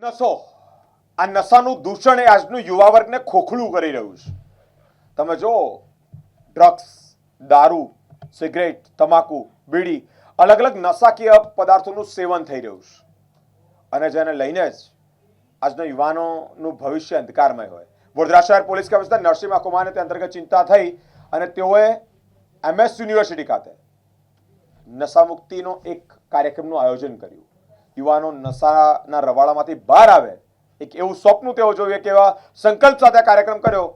નશો આ નશાનું દૂષણ એ આજનું યુવા વર્ગને ખોખલું કરી રહ્યું છે. તમે જો ડ્રગ્સ, દારૂ, સિગરેટ, તમાકુ, બીડી, અલગ અલગ નશાકીય પદાર્થોનું સેવન થઈ રહ્યું છે અને જેને લઈને જ આજના યુવાનોનું ભવિષ્ય અંધકારમય હોય. વડોદરા શહેર પોલીસ કમિશનર નરસિંહ કુમારને તે અંતર્ગત ચિંતા થઈ અને તેઓએ MS યુનિવર્સિટી ખાતે નશા મુક્તિનો એક કાર્યક્રમનું આયોજન કર્યું. યુવાનો નશાના રવાડામાંથી બહાર આવે એક એવું સ્વપ્ન તેઓ જોયું, કે એવા સંકલ્પ સાથે કાર્યક્રમ કર્યો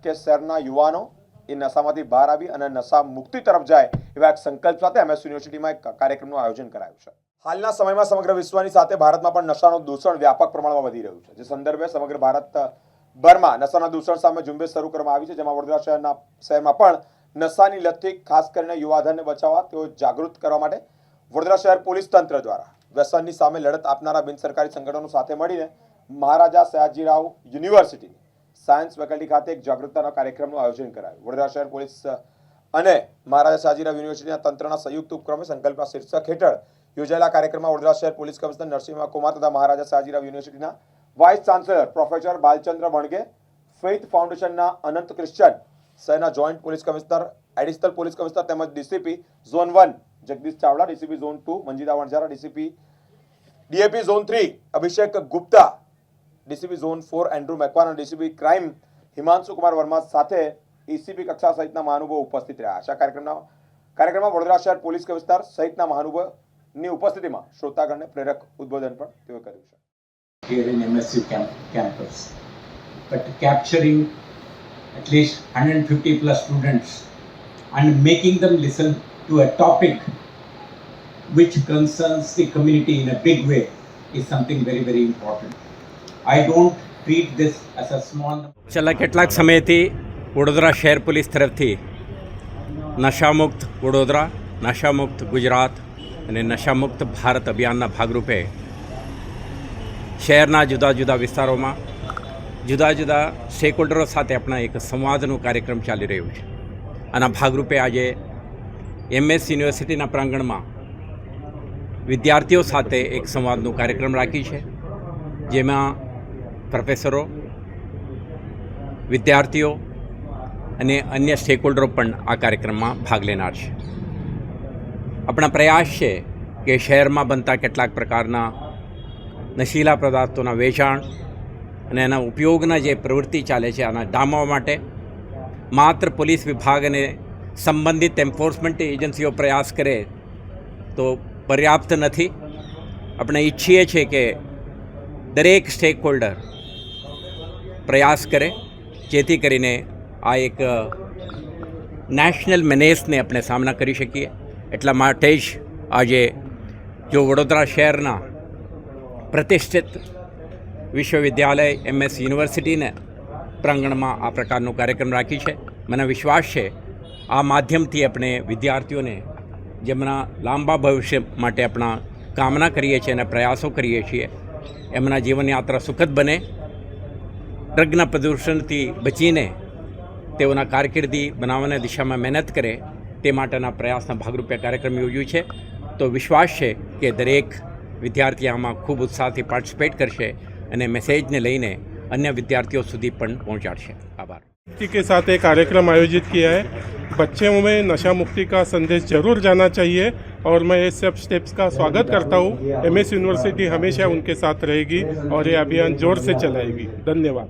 કે શહેરના યુવાનો એ નશામાંથી બહાર આવી અને નશા મુક્તિ તરફ જાય એવા એક સંકલ્પ સાથે MS યુનિવર્સિટીમાં એક કાર્યક્રમનું આયોજન કરાયું છે. હાલના સમયમાં સમગ્ર વિશ્વની સાથે ભારતમાં પણ નશાનું દૂષણ વ્યાપક પ્રમાણમાં વધી રહ્યું છે. જે સંદર્ભે સમગ્ર ભારતભરમાં નશાના દૂષણ સામે ઝુંબેશ શરૂ કરવામાં આવી છે, જેમાં વડોદરા શહેરમાં પણ નશાની લતથી ખાસ કરીને યુવાધનને બચાવવા તેઓ જાગૃત કરવા માટે વડોદરા શહેર પોલીસ તંત્ર દ્વારા વ્યસનની સામે લડત આપનારા બિનસરકારી સંગઠનો સાથે મળીને મહારાજા સયાજીરાવ યુનિવર્સિટીની સાયન્સ ફેકલ્ટી ખાતે એક જાગૃતતાના કાર્યક્રમનું આયોજન કરાયું. વડોદરા શહેર પોલીસ અને મહારાજા સયાજીરાવ યુનિવર્સિટીના તંત્રના સંયુક્ત ઉપક્રમે સંકલ્પના શીર્ષક હેઠળ યોજાયેલા કાર્યક્રમમાં વડોદરા શહેર પોલીસ કમિશનર નરસિંહ કુમાર તથા મહારાજા સયાજીરાવ યુનિવર્સિટીના vice chancellor professor Balchandra Wange, faith ફાઉન્ડેશનના અનંત ક્રિશ્ચન, શહેરના joint police commissioner, additional police commissioner તેમજ DCP zone 1 Jagdish Chavda, DCP zone 2 Manjita Vanzara, DAP zone 3 Abhishek Gupta, DCP zone 4 Andrew Macwan અને DCP ક્રાઇમ હિમાંશુ કુમાર વર્મા સાથે ECP કક્ષા સહિતના મહાનુભાવો ઉપસ્થિત રહ્યા. આ કાર્યક્રમમાં વડોદરા શહેર પોલીસ કમિશનર સહિતના મહાનુભાવોની ઉપસ્થિતિમાં શ્રોતાગણને પ્રેરક ઉદ્બોધન પણ તેઓ કર્યું છે. Here in MSU campus, but capturing at least 150 plus students and making them listen to a topic which concerns the community in a big way is something very, very important. I don't treat this as a small. છેલ્લા કેટલાક સમયથી વડોદરા શહેર police તરફથી નશામુક્ત વડોદરા, નશામુક્ત ગુજરાત અને નશામુક્ત ભારત અભિયાનના ભાગરૂપે શહેરના જુદા જુદા વિસ્તારોમાં જુદા જુદા સ્ટેકહોલ્ડરો સાથે આપણા એક સંવાદનું કાર્યક્રમ ચાલી રહ્યું છે. આના ભાગરૂપે આજે MS યુનિવર્સિટીના પ્રાંગણમાં વિદ્યાર્થીઓ સાથે એક સંવાદનું કાર્યક્રમ રાખી છે, જેમાં પ્રોફેસરો, વિદ્યાર્થીઓ અને અન્ય સ્ટેકહોલ્ડરો પણ આ કાર્યક્રમમાં ભાગ લેનાર છે. આપણા પ્રયાસ છે કે શહેરમાં બનતા કેટલાક પ્રકારના નશીલા પદાર્થોના વેચાણ અને એના ઉપયોગના જે પ્રવૃત્તિ ચાલે છે આના ડામવા માટે માત્ર પોલીસ વિભાગ અને સંબંધિત એન્ફોર્સમેન્ટ એજન્સીઓ પ્રયાસ કરે તો પર્યાપ્ત નથી. આપણે ઈચ્છીએ છીએ કે દરેક સ્ટેક હોલ્ડર પ્રયાસ કરે, જેથી કરીને આ એક નેશનલ મેનેસને આપણે સામના કરી શકીએ. એટલા માટે જ આજે જો વડોદરા શહેરના પ્રતિષ્ઠિત વિશ્વવિદ્યાલય MS યુનિવર્સિટીને પ્રાંગણમાં આ પ્રકારનો કાર્યક્રમ રાખી છે. મને વિશ્વાસ છે આ માધ્યમથી આપણે વિદ્યાર્થીઓને જેમના લાંબા ભવિષ્ય માટે આપણા કામના કરીએ છીએ અને પ્રયાસો કરીએ છીએ, એમના જીવનયાત્રા સુખદ બને, ડ્રગના પ્રદૂષણથી બચીને તેઓના કારકિર્દી બનાવવાની દિશામાં મહેનત કરે, તે માટેના પ્રયાસના ભાગરૂપે કાર્યક્રમ યોજ્યું છે. તો વિશ્વાસ છે કે દરેક વિદ્યાર્થી આમાં ખૂબ उत्साहથી પાર્ટિસિપેટ કરશે અને મેસેજને લઈને अन्य विद्यार्थियों સુધી પણ પહોંચાડશે. आभार. के साथ एक कार्यक्रम आयोजित किया है. बच्चों में नशा मुक्ति का संदेश जरूर जाना चाहिए और मैं ये सब स्टेप्स का स्वागत करता हूँ. MS यूनिवर्सिटी हमेशा उनके साथ रहेगी और ये अभियान जोर से चलाएगी. धन्यवाद.